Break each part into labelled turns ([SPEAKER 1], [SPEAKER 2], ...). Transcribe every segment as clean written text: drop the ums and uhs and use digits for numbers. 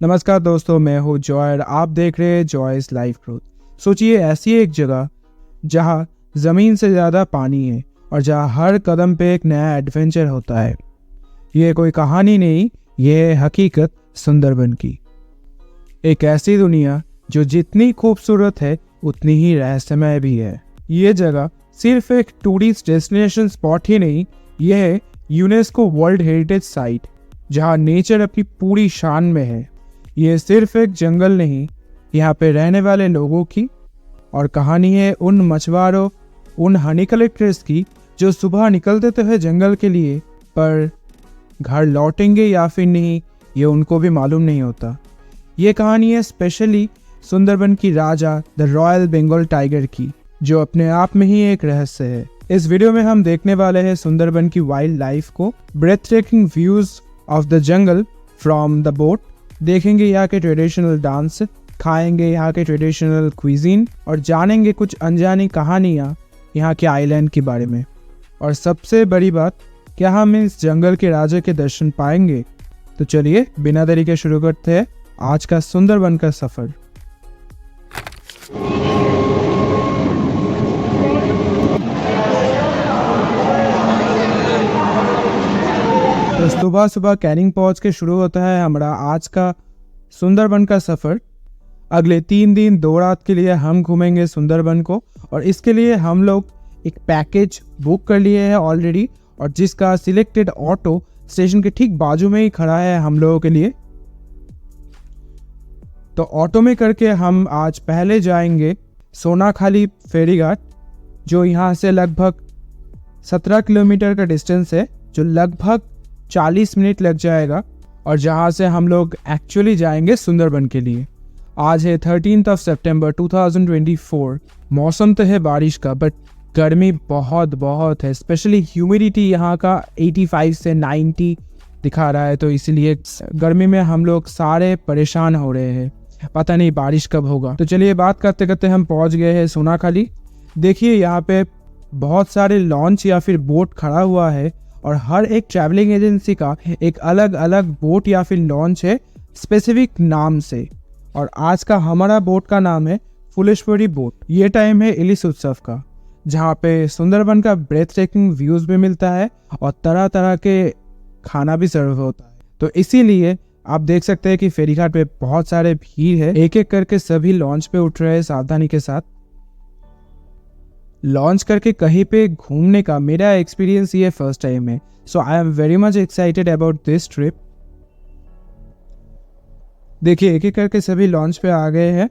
[SPEAKER 1] नमस्कार दोस्तों, मैं हूँ जॉय और आप देख रहे हैं जॉयस लाइफ ग्रोथ। सोचिए ऐसी एक जगह जहाँ ज़मीन से ज़्यादा पानी है और जहाँ हर कदम पे एक नया एडवेंचर होता है। ये कोई कहानी नहीं, ये है हकीकत सुंदरबन की। एक ऐसी दुनिया जो जितनी खूबसूरत है उतनी ही रहस्यमय भी है। ये जगह सिर्फ एक टूरिस्ट डेस्टिनेशन स्पॉट ही नहीं, यह है यूनेस्को वर्ल्ड हेरिटेज साइट जहाँ नेचर अपनी पूरी शान में है। ये सिर्फ एक जंगल नहीं, यहाँ पे रहने वाले लोगों की और कहानी है उन मछुआरों, उन हनी कलेक्टर्स की जो सुबह निकलते तो है जंगल के लिए, पर घर लौटेंगे या फिर नहीं ये उनको भी मालूम नहीं होता। ये कहानी है स्पेशली सुंदरबन की राजा द रॉयल बंगाल टाइगर की, जो अपने आप में ही एक रहस्य है। इस वीडियो में हम देखने वाले हैं सुंदरबन की वाइल्ड लाइफ को, ब्रेथटेकिंग views of the jungle from the boat, देखेंगे यहाँ के ट्रेडिशनल डांस, खाएंगे यहाँ के ट्रेडिशनल क्विजीन और जानेंगे कुछ अनजानी कहानियाँ यहाँ के आइलैंड के बारे में। और सबसे बड़ी बात, क्या हम इस जंगल के राजा के दर्शन पाएंगे? तो चलिए बिना देरी के शुरू करते हैं आज का सुंदरबन का सफर। तो सुबह सुबह कैनिंग पहुंच के शुरू होता है हमारा आज का सुंदरबन का सफ़र। अगले 3 दिन 2 रात के लिए हम घूमेंगे सुंदरबन को और इसके लिए हम लोग एक पैकेज बुक कर लिए हैं ऑलरेडी, और जिसका सिलेक्टेड ऑटो स्टेशन के ठीक बाजू में ही खड़ा है हम लोगों के लिए। तो ऑटो में करके हम आज पहले जाएंगे सोनाखाली फेरी घाट, जो यहाँ से लगभग 17 किलोमीटर का डिस्टेंस है, जो लगभग 40 मिनट लग जाएगा, और जहाँ से हम लोग एक्चुअली जाएंगे सुंदरबन के लिए। आज है 13 सितंबर 2024। मौसम तो है बारिश का, बट गर्मी बहुत है। स्पेशली ह्यूमिडिटी यहाँ का 85 से 90 दिखा रहा है, तो इसलिए गर्मी में हम लोग सारे परेशान हो रहे हैं। पता नहीं बारिश कब होगा। तो चलिए बात करते करते हम पहुँच गए हैं सोनाखाली। देखिए यहाँ पे बहुत सारे लॉन्च या फिर बोट खड़ा हुआ है, और हर एक ट्रैवलिंग एजेंसी का एक अलग अलग बोट या फिर लॉन्च है स्पेसिफिक नाम से। और आज का हमारा बोट का नाम है फुलेश्वरी बोट। ये टाइम है इलिस उत्सव का, जहाँ पे सुंदरबन का ब्रेथ टेकिंग व्यूज भी मिलता है और तरह तरह के खाना भी सर्व होता है। तो इसीलिए आप देख सकते हैं कि फेरीघाट पे बहुत सारे भीड़ है। एक एक करके सभी लॉन्च पे उठ रहे हैं सावधानी के साथ। लॉन्च करके कहीं पे घूमने का मेरा एक्सपीरियंस ये फर्स्ट टाइम है, so I am very much excited about this trip. देखिए एक एक करके सभी लॉन्च पे आ गए हैं।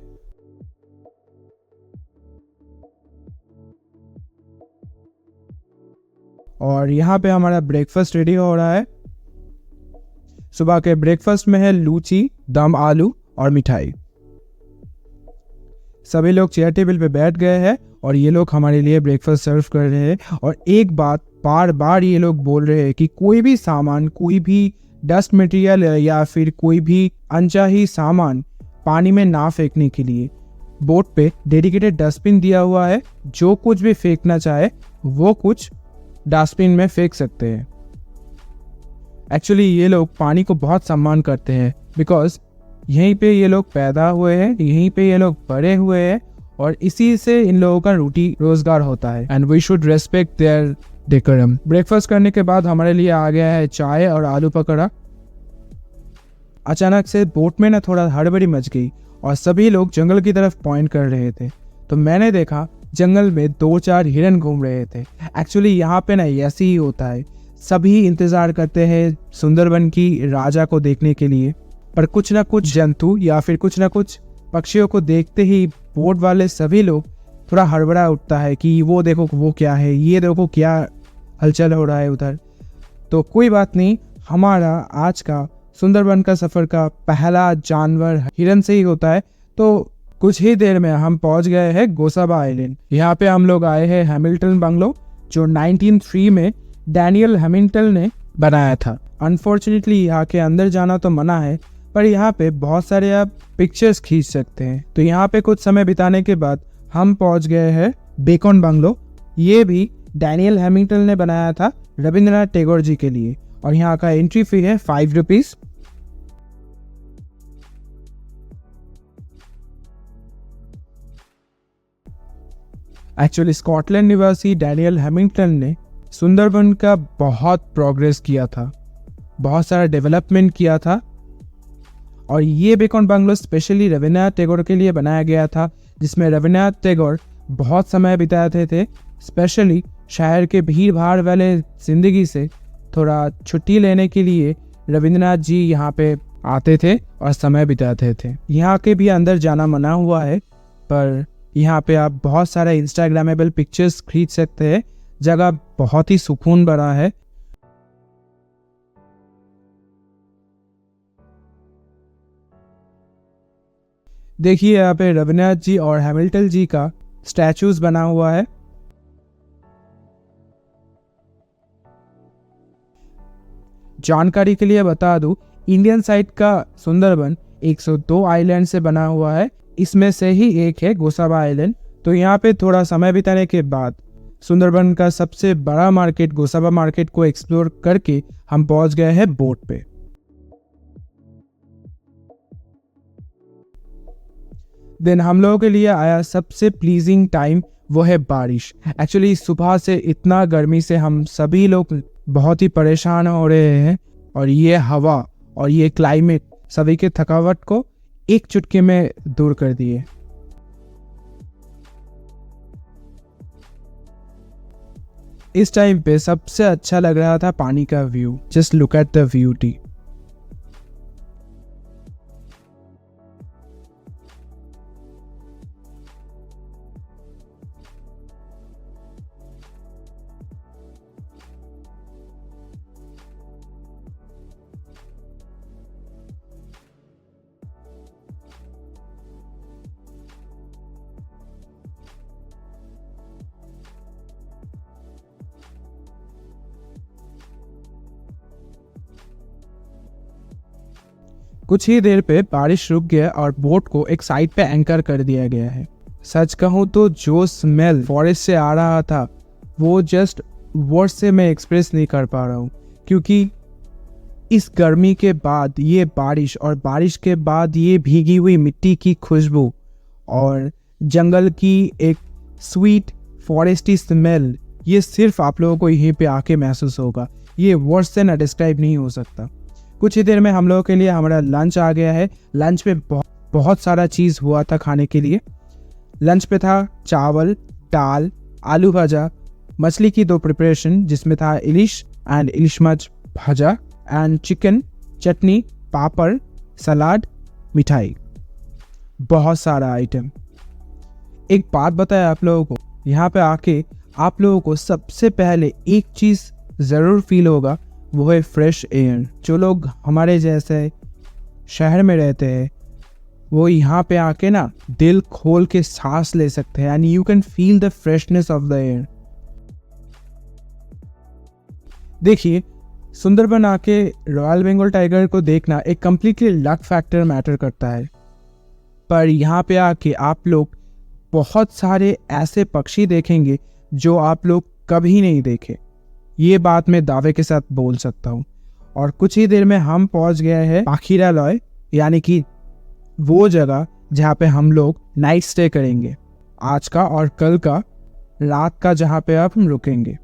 [SPEAKER 1] और यहाँ पे हमारा ब्रेकफास्ट रेडी हो रहा है। सुबह के ब्रेकफास्ट में है लूची, दम आलू और मिठाई। सभी लोग चेयर टेबल पे बैठ गए हैं और ये लोग हमारे लिए ब्रेकफास्ट सर्व कर रहे हैं। और एक बात बार बार ये लोग बोल रहे हैं कि कोई भी सामान, कोई भी डस्ट मटेरियल या फिर कोई भी अनचाही सामान पानी में ना फेंकने के लिए बोट पे डेडिकेटेड डस्टबिन दिया हुआ है। जो कुछ भी फेंकना चाहे वो कुछ डस्टबिन में फेंक सकते हैं। एक्चुअली ये लोग पानी को बहुत सम्मान करते हैं, बिकॉज यहीं पे ये लोग पैदा हुए हैं, यहीं पे ये लोग बड़े हुए हैं, और इसी से इन लोगों का रोटी रोजगार होता है। And we should respect their decorum. Breakfast करने के बाद हमारे लिए आ गया है चाय और आलू पकौड़ा। अचानक से बोट में ना थोड़ा हड़बड़ी मच गई और सभी लोग जंगल की तरफ पॉइंट कर रहे थे। तो मैंने देखा जंगल में 2-4 हिरन घूम रहे थे। एक्चुअली यहाँ पे ना ऐसे ही होता है, सभी इंतजार करते हैं सुंदरबन की राजा को देखने के लिए, पर कुछ ना कुछ जंतु या फिर कुछ ना कुछ पक्षियों को देखते ही बोट वाले सभी लोग थोड़ा हड़बड़ा उठता है कि वो देखो वो क्या है, ये देखो क्या हलचल हो रहा है उधर। तो कोई बात नहीं, हमारा आज का सुंदरबन का सफ़र का पहला जानवर हिरन से ही होता है। तो कुछ ही देर में हम पहुंच गए हैं गोसाबा आइलैंड। यहाँ पे हम लोग आए हैं हैमिल्टन बंगलो, जो 1903 में डैनियल हैमिल्टन ने बनाया था। अनफॉर्चुनेटली यहाँ के अंदर जाना तो मना है, पर यहाँ पे बहुत सारे आप पिक्चर्स खींच सकते हैं। तो यहाँ पे कुछ समय बिताने के बाद हम पहुँच गए हैं बेकन बंगलो। ये भी डैनियल हैमिल्टन ने बनाया था रविंद्रनाथ टैगोर जी के लिए, और यहाँ का एंट्री फी है 5 रुपीज़। एक्चुअली स्कॉटलैंड निवासी डैनियल हैमिल्टन ने सुंदरबन का बहुत प्रोग्रेस किया था, बहुत सारा डेवलपमेंट किया था। और ये बेकन बंगलो स्पेशली रविन्द्रनाथ टैगोर के लिए बनाया गया था, जिसमें रविन्द्रनाथ टैगोर बहुत समय बिताते थे। स्पेशली शहर के भीड़ भाड़ वाले ज़िंदगी से थोड़ा छुट्टी लेने के लिए रविन्द्रनाथ जी यहाँ पे आते थे और समय बिताते थे। यहाँ के भी अंदर जाना मना हुआ है, पर यहाँ पे आप बहुत सारे इंस्टाग्रामेबल पिक्चर्स खरीद सकते हैं। जगह बहुत ही सुकून भरा है। देखिए यहाँ पे रविन्द्रनाथ जी और हैमिल्टन जी का स्टैचूज बना हुआ है। जानकारी के लिए बता दूं, इंडियन साइड का सुंदरबन 102 आइलैंड से बना हुआ है। इसमें से ही एक है गोसाबा आइलैंड। तो यहाँ पे थोड़ा समय बिताने के बाद सुंदरबन का सबसे बड़ा मार्केट गोसाबा मार्केट को एक्सप्लोर करके हम पहुंच गए हैं बोट पे। देन हम लोगों के लिए आया सबसे प्लीजिंग टाइम, वो है बारिश। एक्चुअली सुबह से इतना गर्मी से हम सभी लोग बहुत ही परेशान हो रहे हैं, और ये हवा और ये क्लाइमेट सभी के थकावट को एक चुटकी में दूर कर दिए। इस टाइम पे सबसे अच्छा लग रहा था पानी का view. Just look at the beauty. कुछ ही देर पे बारिश रुक गया और बोट को एक साइड पे एंकर कर दिया गया है। सच कहूँ तो जो स्मेल फॉरेस्ट से आ रहा था वो जस्ट वर्ड से मैं एक्सप्रेस नहीं कर पा रहा हूँ, क्योंकि इस गर्मी के बाद ये बारिश और बारिश के बाद ये भीगी हुई मिट्टी की खुशबू और जंगल की एक स्वीट फॉरेस्टी स्मेल, ये सिर्फ आप लोगों को यहीं पे आके महसूस होगा। ये वर्ड से ना डिस्क्राइब नहीं हो सकता। कुछ ही देर में हम लोगों के लिए हमारा लंच आ गया है। लंच में बहुत सारा चीज़ हुआ था खाने के लिए। लंच पे था चावल, दाल, आलू भाजा, मछली की 2 प्रिपरेशन जिसमें था ilish and ilish machh bhaja and chicken, chutney, papad, salad, मिठाई, बहुत सारा आइटम। एक बात बताया आप लोगों को, यहाँ पे आके आप लोगों को सबसे पहले एक चीज़ ज़रूर फील होगा, वो है फ्रेश एयर। जो लोग हमारे जैसे शहर में रहते हैं वो यहाँ पे आके ना दिल खोल के सांस ले सकते हैं, and you can feel the freshness of the air. देखिए, सुंदरबन आके रॉयल बंगाल टाइगर को देखना एक कम्प्लीटली लक फैक्टर मैटर करता है, पर यहाँ पे आके आप लोग बहुत सारे ऐसे पक्षी देखेंगे जो आप लोग कभी नहीं देखे। ये बात मैं दावे के साथ बोल सकता हूँ। और कुछ ही देर में हम पहुँच गए हैं पाखीरालय, यानी कि वो जगह जहाँ पे हम लोग नाइट स्टे करेंगे, आज का और कल का रात का, जहाँ पे अब हम रुकेंगे।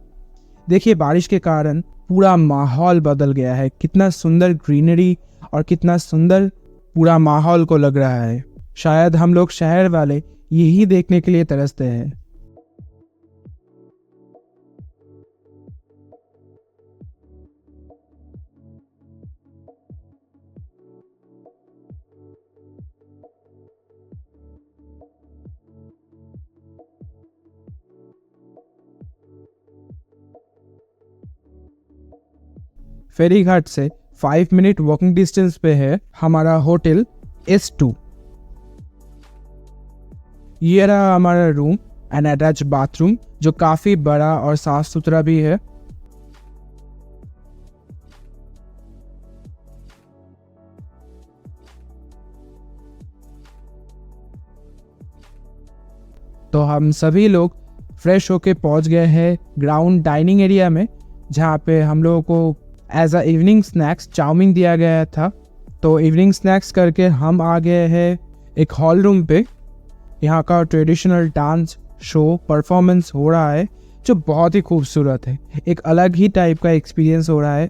[SPEAKER 1] देखिए, बारिश के कारण पूरा माहौल बदल गया है। कितना सुंदर ग्रीनरी और कितना सुंदर पूरा माहौल को लग रहा है। शायद हम लोग शहर वाले यही देखने के लिए तरसते हैं। फेरी घाट से 5 मिनट वॉकिंग डिस्टेंस पे है हमारा होटल S2। ये रहा हमारा रूम एंड अटैच बाथरूम, जो काफ़ी बड़ा और साफ सुथरा भी है। तो हम सभी लोग फ्रेश होके पहुंच गए हैं ग्राउंड डाइनिंग एरिया में, जहाँ पे हम लोगों को as a evening snacks chowmein दिया गया था। तो इवनिंग स्नैक्स करके हम आ गए हैं एक हॉल रूम पे। यहाँ का ट्रेडिशनल डांस शो परफॉर्मेंस हो रहा है जो बहुत ही खूबसूरत है। एक अलग ही टाइप का एक्सपीरियंस हो रहा है।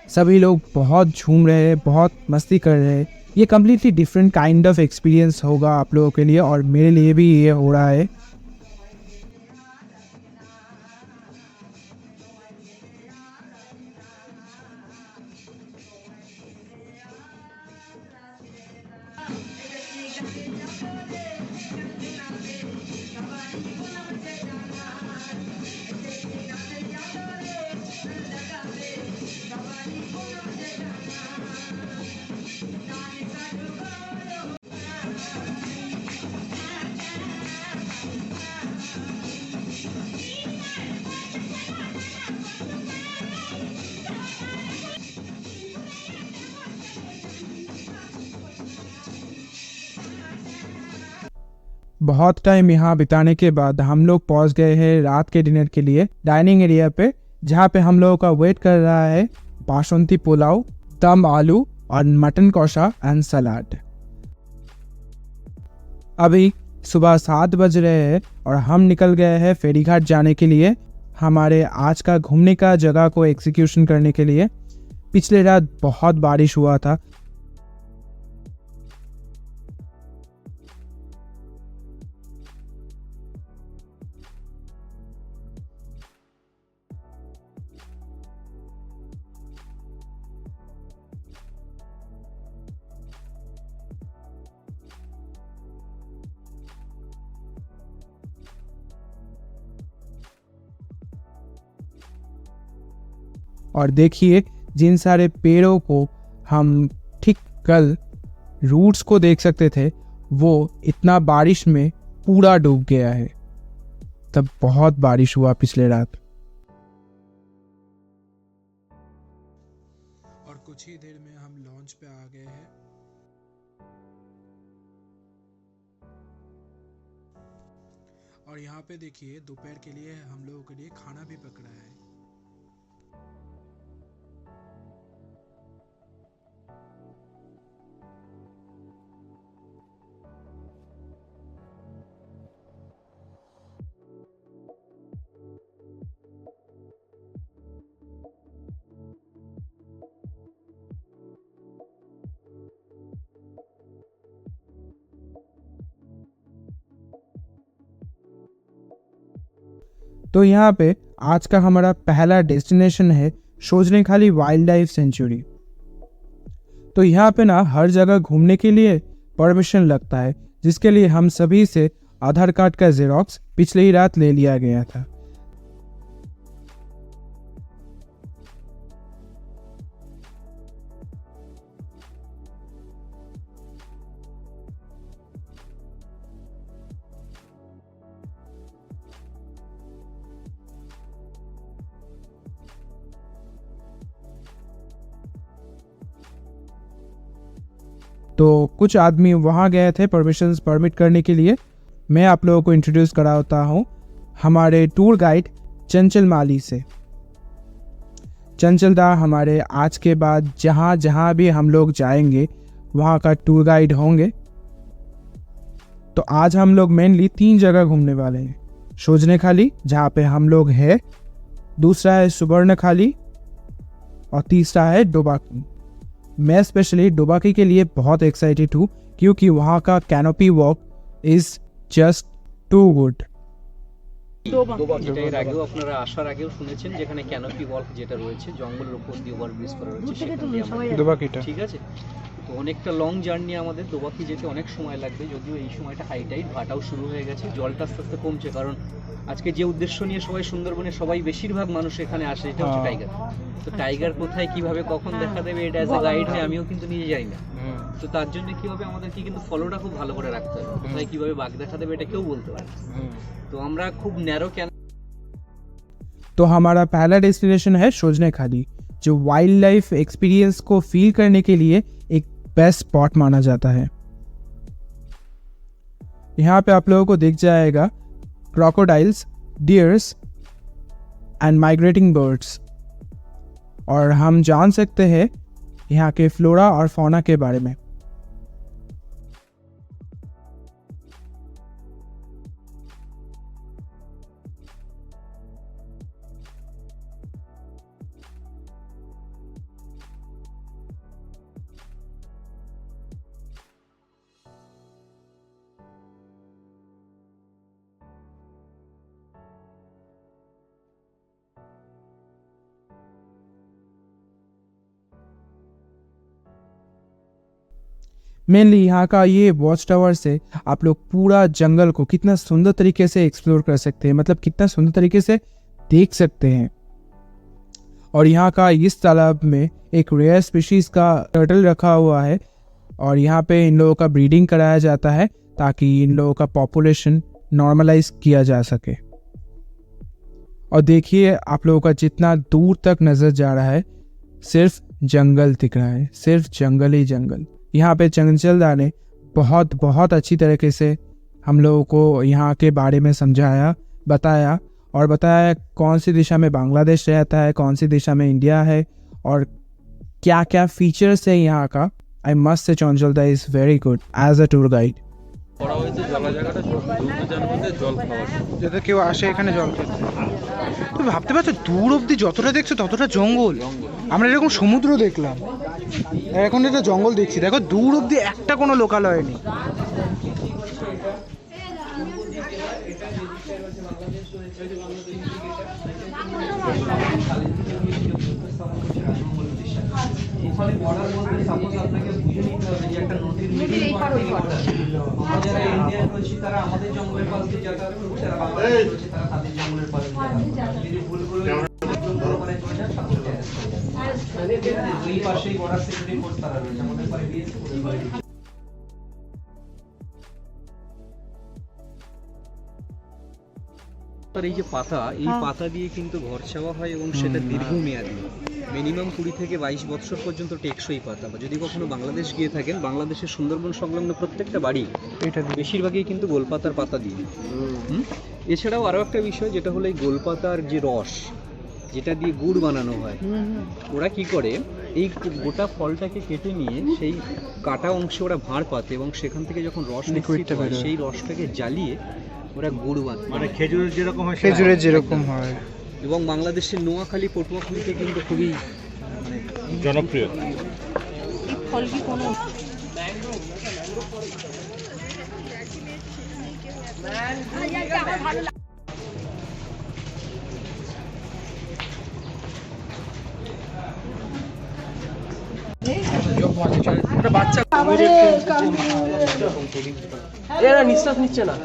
[SPEAKER 1] सभी लोग बहुत झूम रहे हैं, बहुत मस्ती कर रहे हैं। ये completely different kind of experience होगा आप लोगों के लिए, और मेरे लिए भी ये हो रहा है। बहुत टाइम यहाँ बिताने के बाद हम लोग पहुँच गए हैं रात के डिनर के लिए डाइनिंग एरिया पे, जहाँ पे हम लोगों का वेट कर रहा है बासमती पुलाव, दम आलू और मटन कौशा एंड सलाद। अभी सुबह 7 बज रहे हैं और हम निकल गए हैं फेरीघाट जाने के लिए, हमारे आज का घूमने का जगह को एग्जीक्यूशन करने के लिए। पिछले रात बहुत बारिश हुआ था, और देखिए जिन सारे पेड़ों को हम ठीक कल रूट्स को देख सकते थे, वो इतना बारिश में पूरा डूब गया है। तब बहुत बारिश हुआ पिछले रात। और कुछ ही देर में हम लॉन्च पे आ गए हैं। और यहाँ पे देखिए दोपहर के लिए हम लोगों के लिए खाना भी पक रहा है। तो यहाँ पे आज का हमारा पहला डेस्टिनेशन है सोजनेखाली वाइल्ड लाइफ सेंचुरी। तो यहाँ पे ना हर जगह घूमने के लिए परमिशन लगता है, जिसके लिए हम सभी से आधार कार्ड का जेरोक्स पिछले ही रात ले लिया गया था। तो कुछ आदमी वहाँ गए थे परमिट करने के लिए। मैं आप लोगों को इंट्रोड्यूस कराता हूँ हमारे टूर गाइड चंचल माली से। चंचल दा हमारे आज के बाद जहाँ जहाँ भी हम लोग जाएंगे वहाँ का टूर गाइड होंगे। तो आज हम लोग मेनली 3 जगह घूमने वाले हैं। सोजनेखाली जहाँ पे हम लोग हैं, दूसरा है सुवर्णखाली और तीसरा है डोबाकी। मैं स्पेशली डोबाकी के लिए बहुत एक्साइटेड हूँ क्योंकि वहाँ का canopy walk is just too good.
[SPEAKER 2] ডোবাকিটা এর আগেও আপনারা আসার আগেও শুনেছেন, যেখানে ক্যানোপি ওয়াক যেটা রয়েছে জঙ্গলের উপর দিয়ে ওভারব্রিজ করা রয়েছে, সেখানে আমরা
[SPEAKER 1] ডোবাকিটা
[SPEAKER 2] ঠিক আছে। তো অনেকটা লং জার্নি আমাদের, দোবাকি যেতে অনেক সময় লাগবে, যদিও এই সময়টা হাই টাইড, ভাটাও শুরু হয়ে গেছে, জলটা আস্তে আস্তে কমছে, কারণ আজকে যে উদ্দেশ্য নিয়ে সবাই সুন্দরবনে সবাই বেশিরভাগ মানুষ এখানে আসে, এটা হচ্ছে টাইগার। তো টাইগার কোথায় কিভাবে কখন দেখা দেবে এটা অ্যাজ এ গাইড হয় আমিও কিন্তু নিজে জানি না। তো তার জন্য কি হবে, আমাদেরকে কিন্তু ফলোটা খুব ভালো করে রাখতে হবে, কোথায় কিভাবে বাঘ দেখা দেবে এটা কেউ বলতে পারে না। তো আমরা খুব ন্যারো ক্যান।
[SPEAKER 1] तो हमारा पहला डेस्टिनेशन है सोजने खाली, जो वाइल्ड लाइफ एक्सपीरियंस को फील करने के लिए एक बेस्ट स्पॉट माना जाता है। यहाँ पे आप लोगों को दिख जाएगा crocodiles, dears and migrating birds, और हम जान सकते हैं यहाँ के फ्लोरा और फौना के बारे में। मेनली यहाँ का ये वॉच टावर से आप लोग पूरा जंगल को कितना सुंदर तरीके से एक्सप्लोर कर सकते हैं, मतलब कितना सुंदर तरीके से देख सकते हैं। और यहाँ का इस तालाब में एक रेयर स्पीशीज का टर्टल रखा हुआ है, और यहाँ पे इन लोगों का ब्रीडिंग कराया जाता है ताकि इन लोगों का पॉपुलेशन नॉर्मलाइज किया जा सके। और देखिए आप लोगों का जितना दूर तक नजर जा रहा है सिर्फ जंगल दिख रहा है, सिर्फ जंगल ही जंगल। यहाँ पे चंचलदा ने बहुत बहुत अच्छी तरीके से हम लोगों को यहाँ के बारे में समझाया, बताया कौन सी दिशा में बांग्लादेश रहता है, कौन सी दिशा में इंडिया है, और क्या क्या फीचर्स है यहाँ का। आई मस्ट से चंचलदा is very good as a tour guide.
[SPEAKER 3] যাতে কেউ আসে এখানে জল খেতে। তুমি ভাবতে পারছো দূর অবধি যতটা দেখছো ততটা জঙ্গল। আমরা এরকম সমুদ্র দেখলাম, আর এখন এটা জঙ্গল দেখছি। দেখো দূর অবধি একটা কোনো লোকালয় নেই।
[SPEAKER 2] ওখানে বর্ডার বলতে সাপোজ আপনাকে বুঝে নিতে হবে যে একটা নদীর মিডিল পার্ট থেকে বর্ডার। আমরা যারা ইন্ডিয়ান রয়েছি তারা আমাদের জঙ্গলের পাশ দিয়ে যাতায়াত করবো, যারা বাংলাদেশ রয়েছে তারা তাদের জঙ্গলের পাশ দিয়ে যাতায়াত করবে। যদি ভুল করে মানে চলে যান সাপোজ দুই পাশেই বর্ডার সিকিউরিটি ফোর্স তারা রয়েছে, আমাদের পারে বিএসএফ ওদের পারে। আর এই যে পাতা, এই পাতা দিয়ে কিন্তু ঘর ছাওয়া হয় এবং সেটা দীর্ঘমেয়াদী, মিনিমাম 20 থেকে 22 বছর পর্যন্ত টেকসই পাতা। বা যদি কখনো বাংলাদেশ গিয়ে থাকেন, বাংলাদেশের সুন্দরবন সংলগ্ন প্রত্যেকটা বাড়ি এটা বেশিরভাগই কিন্তু গোলপাতার পাতা দিয়ে। এছাড়াও আরও একটা বিষয় যেটা হলো এই গোলপাতার যে রস, যেটা দিয়ে গুড় বানানো হয়, ওরা কি করে এই গোটা ফলটাকে কেটে নিয়ে সেই কাটা অংশে ওরা ভাঁড় পাতে এবং সেখান থেকে যখন রস নিঃসৃত হয় সেই রসটাকে জ্বালিয়ে ওরা গুড় বানায়, মানে খেজুরের যেরকম হয়,
[SPEAKER 3] খেজুরের যেরকম হয়।
[SPEAKER 2] এবং বাংলাদেশের নোয়াখালী, পটুয়াখালীতে কিন্তু খুবই মানে
[SPEAKER 4] জনপ্রিয়।
[SPEAKER 5] এই ফল কি কোনো
[SPEAKER 2] এরা নিঃশ্বাস নিচ্ছে না,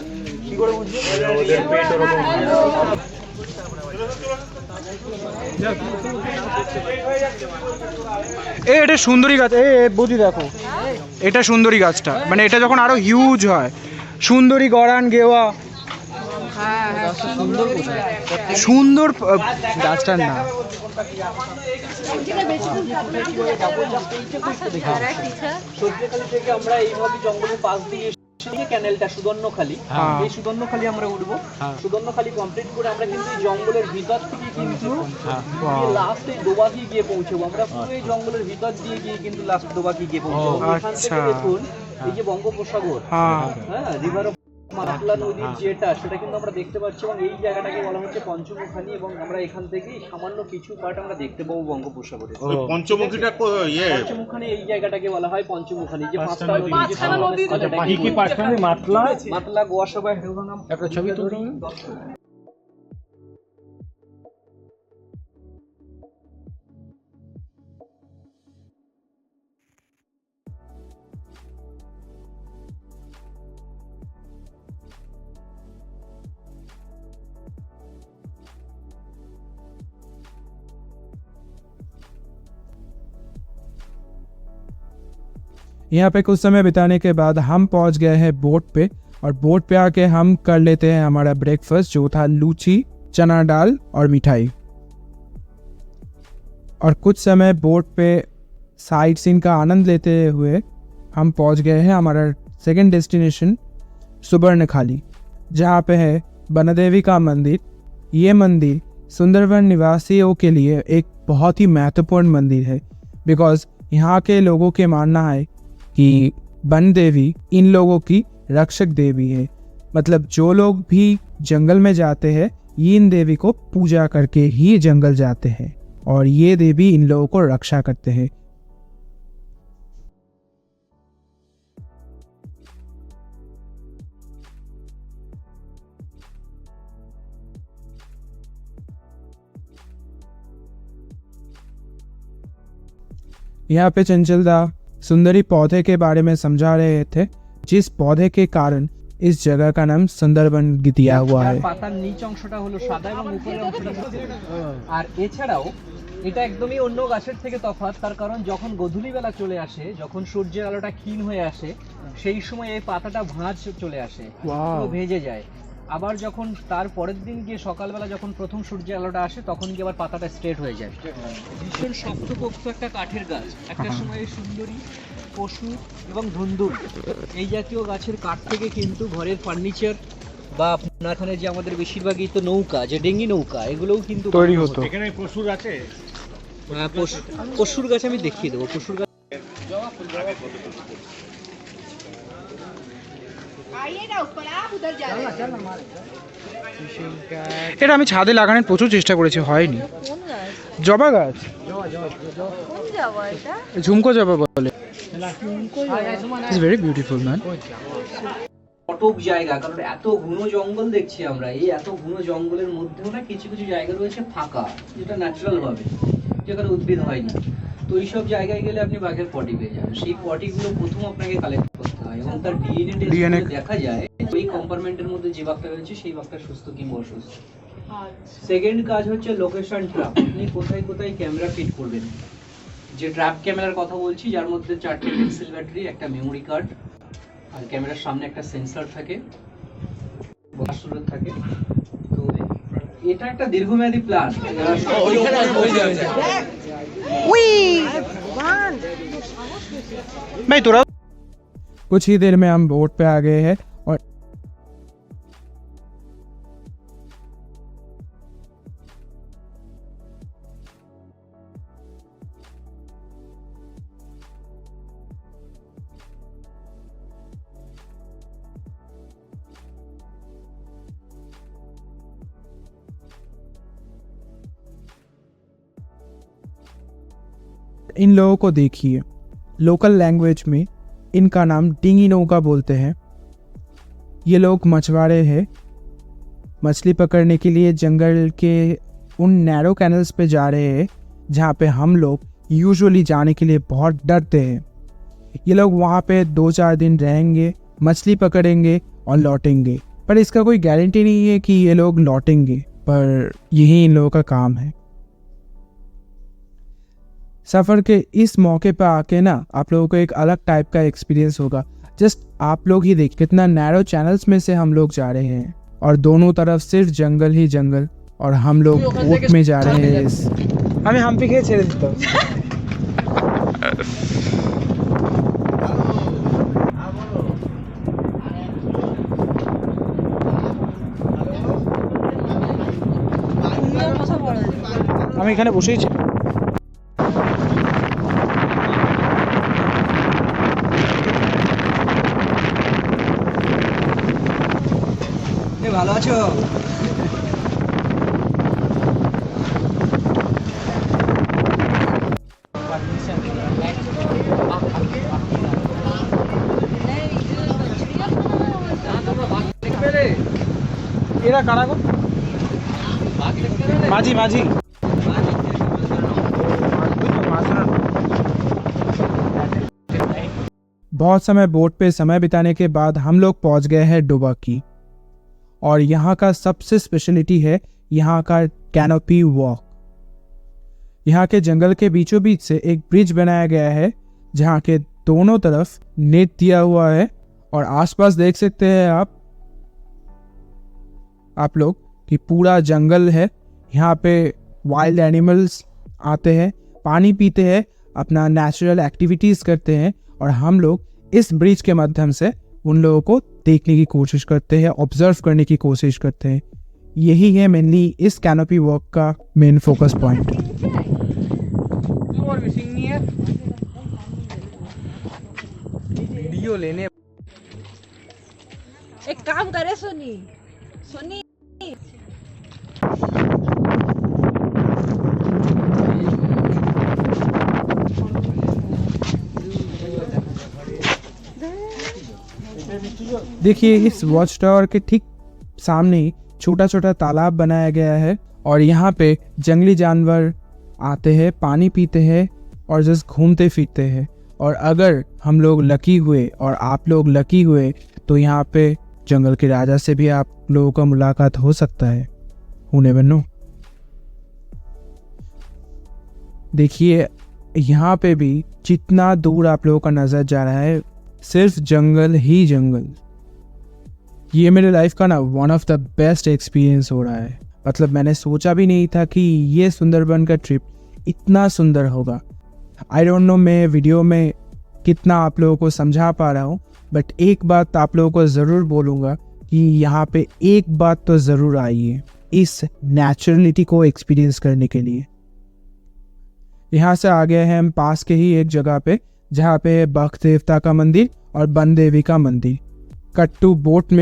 [SPEAKER 2] কি করে বুঝবো?
[SPEAKER 3] এটা সুন্দরী গাছ। বুঝি দেখো, এটা সুন্দরী গাছটা, মানে এটা যখন আরো হিউজ হয়। সুন্দরী, গরান, গেওয়া। সুন্দর গাছটার নাম।
[SPEAKER 2] সজনেখালি থেকে আমরা এইভাবে জঙ্গলের পাশ দিয়ে ক্যানেলটা সুদর্ণখালি, এই সুদর্ণখালি আমরা উঠবো। সুদর্ণখালি কমপ্লিট করে আমরা কিন্তু এই জঙ্গলের ভিতর থেকে কিন্তু লাস্টে দোবাকি গিয়ে পৌঁছবো। আমরা পুরো এই জঙ্গলের ভিতর দিয়ে গিয়ে কিন্তু লাস্ট দোবাকি গিয়ে পৌঁছবো। এখান থেকে দেখুন এই যে বঙ্গোপসাগর, হ্যাঁ রিভার অফ মাতলা নদীর যেটা, সেটা কিন্তু আমরা দেখতে পাচ্ছি এবং এই জায়গাটাকে বলা হচ্ছে পঞ্চমুখানি, এবং আমরা এখান থেকে সামান্য কিছু পার্ট আমরা দেখতে পাবো বঙ্গোপসাগরে।
[SPEAKER 4] পঞ্চমুখীটা
[SPEAKER 2] পঞ্চমুখানি এই জায়গাটাকে বলা হয় পঞ্চমুখানি, যে পাঁচটা নদী, মাতলা, গোয়াসবা, হেড়ুভাঙা। একটা ছবি তুলুন।
[SPEAKER 1] यहाँ पे कुछ समय बिताने के बाद हम पहुँच गए हैं बोट पे, और बोट पे आके हम कर लेते हैं हमारा ब्रेकफास्ट, जो था लूची, चना दाल और मिठाई। और कुछ समय बोट पे साइट सीन का आनंद लेते हुए हम पहुंच गए हैं हमारा सेकंड डेस्टिनेशन सुबर्णखाली, जहां पे है बनदेवी का मंदिर। ये मंदिर सुंदरवन निवासियों के लिए एक बहुत ही महत्वपूर्ण मंदिर है, बिकॉज यहाँ के लोगों के मानना है कि वन देवी इन लोगों की रक्षक देवी है। मतलब जो लोग भी जंगल में जाते हैं, ये इन देवी को पूजा करके ही जंगल जाते हैं, और ये देवी इन लोगों को रक्षा करते हैं। यहाँ पे चंचलदा सुंदरी पौधे के बारे में समझा रहे थे, जिस पौधे के कारण इस जगह का नाम सुंदरबन दिया हुआ है।
[SPEAKER 2] পাতার নিচ অংশটা হলো সাদা এবং উপরের অংশটা আর এছাড়াও এটা একদমই অন্য গাছের থেকে তফাৎ, তার কারণ যখন গধূলি বেলা চলে আসে, যখন সূর্যের আলোটা ক্ষীণ হয়ে আসে, সেই সময় এই পাতাটা ভাঁজ চলে আসে, পুরো ভেজে যায়। আবার যখন তার পরের দিন গিয়ে সকালবেলা যখন প্রথম সূর্যের আলোটা আসে, তখন গিয়ে আবার পাতাটা স্ট্রেট হয়ে যায়। ভীষণ শক্তপোক্ত একটা কাঠের গাছ, একটা সময় সুন্দরী, পশু এবং ধুন্দুল এই জাতীয় গাছের কাঠ থেকে কিন্তু ঘরের ফার্নিচার বা আপনার এখানে যে আমাদের বেশিরভাগই তো নৌকা, যে ডেঙ্গি নৌকা, এগুলোও কিন্তু
[SPEAKER 3] তৈরি হতো।
[SPEAKER 2] এখানে পশুর আছে, পশুর গাছ আমি দেখিয়ে দেবো। পশুর গাছ
[SPEAKER 3] এটা আমি ছাদে লাগানোর প্রচুর চেষ্টা করেছি, হয়নি।
[SPEAKER 5] কোন গাছ?
[SPEAKER 3] জবা গাছ,
[SPEAKER 5] কোন জবা এটা?
[SPEAKER 3] ঝুমকো জবা বলে।
[SPEAKER 5] ঝুমকো জবা।
[SPEAKER 3] It's very beautiful man.
[SPEAKER 2] Cuttack জায়গা, কারণ এত ঘন জঙ্গল দেখছি আমরা, এই এত ঘন জঙ্গলের মধ্যেও না কিছু কিছু জায়গা রয়েছে ফাঁকা, যেটা ন্যাচারাল ভাবে, যেখানে উদ্ভিদ হয়নি। তো এইসব জায়গায় গেলে আপনি বাঘের পটি পেয়ে যাবেন। সেই পটিগুলো প্রথম আপনাকে কালেক্ট করতে হয় এবং তার ডিএনএ দেখা যায় ওই কম্পার্টমেন্টের মধ্যে যে বাঘটা রয়েছে সেই বাঘটা সুস্থ কিংবা অসুস্থ। সেকেন্ড কাজ হচ্ছে লোকেশন ট্র্যাপ। আপনি কোথায় কোথায় ক্যামেরা ফিট করবেন, যে ট্র্যাপ ক্যামেরার কথা বলছি, যার মধ্যে 4টে পিক্সেল ব্যাটারি, একটা মেমোরি কার্ড, আর ক্যামেরার সামনে একটা সেন্সর থাকে, বাসুর থাকে। তো এটা একটা দীর্ঘমেয়াদী প্ল্যান।
[SPEAKER 3] ভাই তোরা
[SPEAKER 1] कुछ ही देर में हम बोट पे आ गए हैं, और इन लोगों को देखिए, लोकल लैंग्वेज में इनका नाम डिंगी नौका बोलते हैं। ये लोग मछुआरे हैं, मछली पकड़ने के लिए जंगल के उन नैरो कैनल्स पे जा रहे हैं जहाँ पे हम लोग यूजुअली जाने के लिए बहुत डरते हैं। ये लोग वहाँ पे 2-4 दिन रहेंगे, मछली पकड़ेंगे और लौटेंगे, पर इसका कोई गारंटी नहीं है कि ये लोग लौटेंगे, पर यही इन लोगों का काम है। सफ़र के इस मौके पर आके ना आप लोगों को एक अलग टाइप का एक्सपीरियंस होगा। जस्ट आप लोग ही देख, कितना नैरो चैनल्स में से हम लोग जा रहे हैं और दोनों तरफ सिर्फ जंगल ही जंगल, और हम लोग बोट में जा रहे हैं।
[SPEAKER 3] আমি হাম্পি খেয়ে ছেড়ে দিতাম। আমি এখানে বসেই ছিলাম।
[SPEAKER 2] ভালো আছো?
[SPEAKER 3] এরা কারা গো? মাঝি মাঝি।
[SPEAKER 1] बहुत समय बोट पे समय बिताने के बाद हम लोग पहुंच गए हैं डुबकी, और यहाँ का सबसे स्पेशलिटी है यहाँ का कैनोपी वॉक। यहाँ के जंगल के बीचों बीच से एक ब्रिज बनाया गया है जहाँ के दोनों तरफ नेट दिया हुआ है और आसपास देख सकते हैं आप लोग कि पूरा जंगल है। यहाँ पे वाइल्ड एनिमल्स आते हैं, पानी पीते हैं, अपना नेचुरल एक्टिविटीज़ करते हैं और हम लोग इस ब्रिज के माध्यम से उन लोगों को देखने की कोशिश करते हैं, ऑब्जर्व करने की कोशिश करते हैं। यही है मेनली इस कैनोपी वॉक का मेन फोकस पॉइंट।
[SPEAKER 3] और मिसिंग नहीं है वीडियो लेने।
[SPEAKER 5] एक काम करे सोनी, सोनी
[SPEAKER 1] देखिए इस वॉच टावर के ठीक सामने ही छोटा छोटा तालाब बनाया गया है और यहाँ पे जंगली जानवर आते हैं, पानी पीते हैं और जस्ट घूमते फिरते हैं। और अगर हम लोग लकी हुए और आप लोग लकी हुए तो यहाँ पे जंगल के राजा से भी आप लोगों का मुलाकात हो सकता है। Who never know। देखिए यहाँ पे भी जितना दूर आप लोगों का नजर जा रहा है सिर्फ जंगल ही जंगल। ये मेरे लाइफ का ना one of the best experience हो रहा है। मतलब मैंने सोचा भी नहीं था कि ये सुंदरबन का ट्रिप इतना सुंदर होगा। आई डोंट नो मैं वीडियो में कितना आप लोगों को समझा पा रहा हूँ, बट एक बात आप लोगों को ज़रूर बोलूँगा कि यहाँ पे एक बात तो ज़रूर आइए इस नेचुरलिटी को एक्सपीरियंस करने के लिए। यहाँ से आ गए हैं हम पास के ही एक जगह पे जहाँ पे बख देवता का मंदिर और बन देवी का मंदिर। कट्टू बोट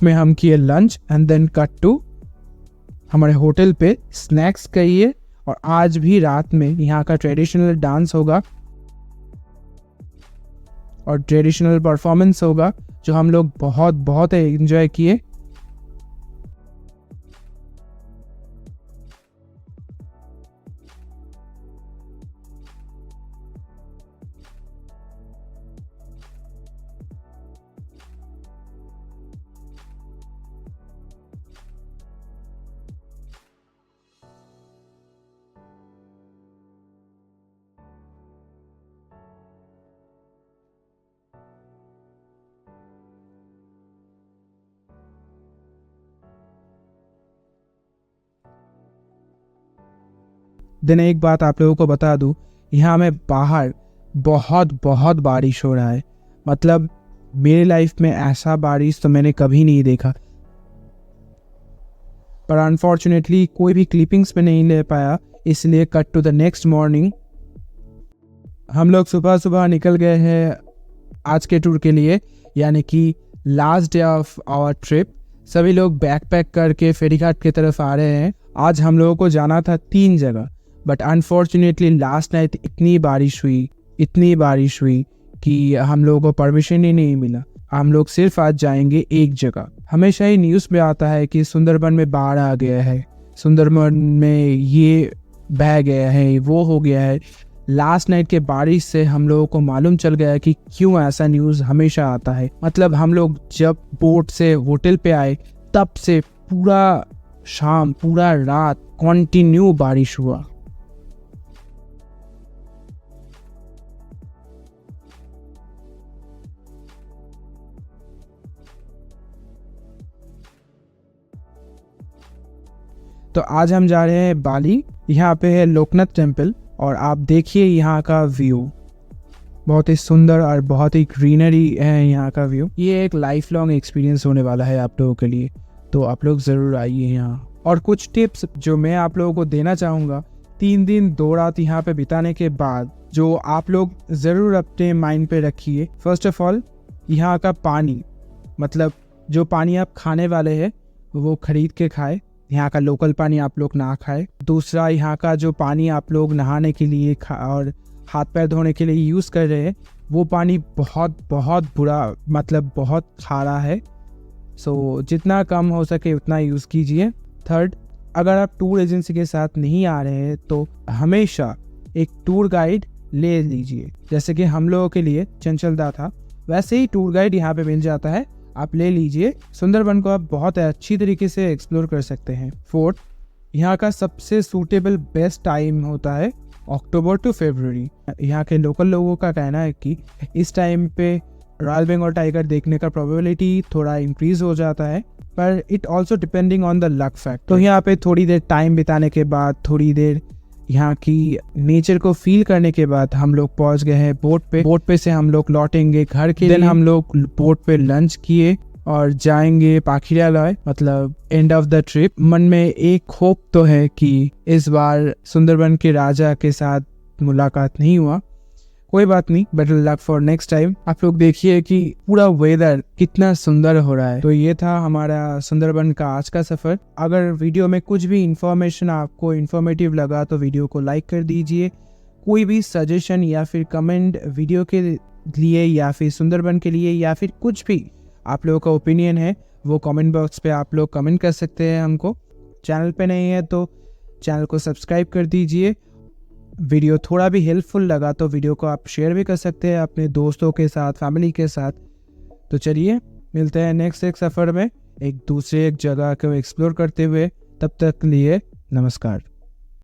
[SPEAKER 1] में हम किए lunch and then cut to हमारे होटल पे स्नैक्स करिए। और आज भी रात में यहाँ का ट्रेडिशनल डांस होगा और ट्रेडिशनल परफॉर्मेंस होगा जो हम लोग बहुत बहुत एंजॉय किए। दिन एक बात आप लोगों को बता दूं, यहाँ में बाहर बहुत बहुत बारिश हो रहा है। मतलब मेरे लाइफ में ऐसा बारिश तो मैंने कभी नहीं देखा। पर अनफॉर्चुनेटली कोई भी क्लिपिंग्स में नहीं ले पाया, इसलिए cut to the next morning. हम लोग सुबह सुबह निकल गए हैं आज के टूर के लिए, यानी कि last day of our trip. सभी लोग बैक पैक करके फेरीघाट की तरफ आ रहे हैं। आज हम लोगों को जाना था 3 जगह, बट अनफॉर्चुनेटली लास्ट नाइट इतनी बारिश हुई कि हम लोगों को परमिशन ही नहीं मिला। हम लोग सिर्फ आज जाएंगे एक जगह। हमेशा ही न्यूज़ में आता है कि सुंदरबन में बाढ़ आ गया है, सुंदरबन में ये बह गया है, वो हो गया है। लास्ट नाइट के बारिश से हम लोगों को मालूम चल गया कि क्यों ऐसा न्यूज़ हमेशा आता है। मतलब हम लोग जब बोट से होटल पे आए तब से पूरा शाम पूरा रात कंटिन्यू बारिश हुआ। तो आज हम जा रहे हैं बाली। यहाँ पे है लोकनाथ टेम्पल और आप देखिए यहाँ का व्यू बहुत ही सुंदर और बहुत ही ग्रीनरी है यहाँ का व्यू। ये एक लाइफ लॉन्ग एक्सपीरियंस होने वाला है आप लोगों के लिए, तो आप लोग ज़रूर आइए यहाँ। और कुछ टिप्स जो मैं आप लोगों को देना चाहूँगा 3 दिन 2 रात यहाँ पे बिताने के बाद, जो आप लोग ज़रूर अपने माइंड पे रखिए। फर्स्ट ऑफ ऑल यहाँ का पानी, मतलब जो पानी आप खाने वाले हैं वो खरीद के खाए, यहाँ का लोकल पानी आप लोग ना खाए। दूसरा, यहाँ का जो पानी आप लोग नहाने के लिए और हाथ पैर धोने के लिए यूज़ कर रहे हैं वो पानी बहुत बहुत बुरा, मतलब बहुत खारा है। सो जितना कम हो सके उतना यूज़ कीजिए। थर्ड, अगर आप टूर एजेंसी के साथ नहीं आ रहे हैं तो हमेशा एक टूर गाइड ले लीजिए। जैसे कि हम लोगों के लिए चंचलदा था, वैसे ही टूर गाइड यहाँ पे मिल जाता है, आप ले लीजिए। सुंदरबन को आप बहुत अच्छी तरीके से एक्सप्लोर कर सकते हैं। फोर्थ, यहाँ का सबसे सूटेबल बेस्ट टाइम होता है अक्टूबर टू फरवरी। यहाँ के लोकल लोगों का कहना है कि इस टाइम पे रॉयल बंगाल टाइगर देखने का प्रोबेबिलिटी थोड़ा इंक्रीज हो जाता है, पर it also depending on the luck factor. तो यहाँ पे थोड़ी देर टाइम बिताने के बाद, थोड़ी देर यहाँ की नेचर को फील करने के बाद हम लोग पहुँच गए हैं बोट पे। बोट पे से हम लोग लौटेंगे घर के दिन। हम लोग बोट पे लंच किए और जाएंगे पाखिरालय, मतलब एंड ऑफ द ट्रिप। मन में एक होप तो है कि इस बार सुंदरबन के राजा के साथ मुलाकात नहीं हुआ, कोई बात नहीं, better luck for next time. आप लोग देखिए कि पूरा वेदर कितना सुंदर हो रहा है। तो ये था हमारा सुंदरबन का आज का सफर। अगर वीडियो में कुछ भी इंफॉर्मेशन आपको इन्फॉर्मेटिव लगा तो वीडियो को लाइक कर दीजिए। कोई भी सजेशन या फिर कमेंट वीडियो के लिए या फिर सुंदरबन के लिए या फिर कुछ भी आप लोगों का ओपिनियन है, वो कमेंट बॉक्स पे आप लोग कमेंट कर सकते हैं हमको। चैनल पे नहीं है तो चैनल को सब्सक्राइब कर दीजिए। वीडियो थोड़ा भी हेल्पफुल लगा तो वीडियो को आप शेयर भी कर सकते हैं अपने दोस्तों के साथ, फैमिली के साथ। तो चलिए मिलते हैं नेक्स्ट एक सफ़र में एक दूसरे एक जगह को एक्सप्लोर करते हुए। तब तक लिए नमस्कार।